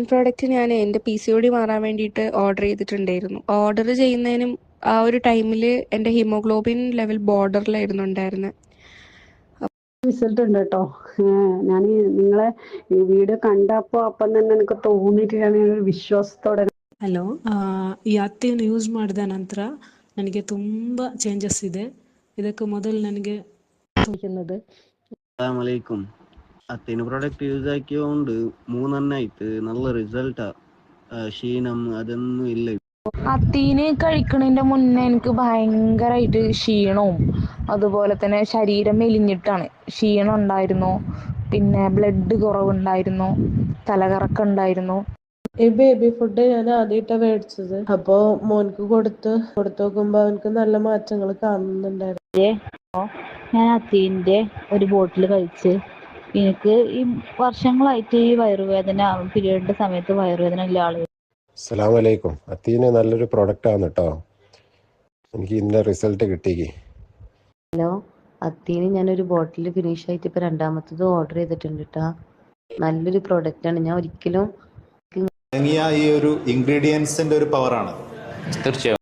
Product ഞാൻ എൻ്റെ PCOD മാറാൻ വേണ്ടിയിട്ട് ഓർഡർ ചെയ്തിട്ടുണ്ടായിരുന്നു. ഓർഡർ ചെയ്യുന്നതിനും ആ ഒരു ടൈമിൽ എൻ്റെ ഹീമോഗ്ലോബിൻ ലെവൽ ബോർഡറിലായിരുന്നു ഉണ്ടായിരുന്നത്. റിസൾട്ട് ഉണ്ട് കേട്ടോ. ഞാൻ നിങ്ങളെ വീഡിയോ കണ്ടപ്പോൾ അപ്പം തന്നെ എനിക്ക് തോന്നിയിട്ട് ഞാൻ ഒരു വിശ്വാസത്തോടെ. ಹಲೋ, ಈ ಹತ್ತಿಯನ್ನು ಯೂಸ್ ಮಾಡಿದ ನಂತರ ನನಗೆ ತುಂಬ ಚೇಂಜಸ್ ಇದೆ. ಇದಕ್ಕೆ ಮೊದಲು ನನಗೆ അസ്സലാമലൈക്കും. അത്തേന് പ്രൊഡക്റ്റ് യൂസ് ആക്കിയോണ്ട് 3 എണ്ണായിട്ട് നല്ല റിസൾട്ടാ. ക്ഷീണം അതൊന്നും ഇല്ല. അത്തീന് കഴിക്കണതിന്റെ മുന്നേ എനിക്ക് ഭയങ്കരമായിട്ട് ക്ഷീണവും അതുപോലെ തന്നെ ശരീരം മെലിഞ്ഞിട്ടാണ്. ക്ഷീണം ഉണ്ടായിരുന്നു, പിന്നെ ബ്ലഡ് കുറവുണ്ടായിരുന്നു, തലകറക്കം ഉണ്ടായിരുന്നു. ഈ ബേബി ഫുഡ് ഞാൻ ആദ്യമായിട്ടാണ് മേടിച്ചത്. അപ്പോ മോൻക്ക് കൊടുത്തു നോക്കുമ്പോ അവനക്ക് നല്ല മാറ്റങ്ങൾ കാണുന്നുണ്ടായിരുന്നു. ഞാൻ അത്തീൻ്റെ ഒരു ബോട്ടിൽ കഴിച്ച് എനിക്ക് ഈ വർഷങ്ങളായിട്ട് ഈ വയറുവേദന, പീരീഡിന്റെ സമയത്ത് വയറുവേദന ഉള്ള ആള്. അസ്സലാമലൈക്കും. അത്തീന് നല്ലൊരു പ്രൊഡക്റ്റാണ് കേട്ടോ. എനിക്ക് ഇതിൻ്റെ റിസൾട്ട് കിട്ടി. ഹലോ, അത്തീന് ഞാനൊരു ബോട്ടിൽ ഫിനിഷ് ആയിട്ട് ഇപ്പൊ രണ്ടാമത്തത് ഓർഡർ ചെയ്തിട്ടുണ്ട് കേട്ടോ. നല്ലൊരു പ്രൊഡക്റ്റാണ്. ഞാൻ ഒരിക്കലും ഈ ഒരു ഇൻഗ്രീഡിയൻസിന്റെ ഒരു പവറാണ്. തീർച്ചയായും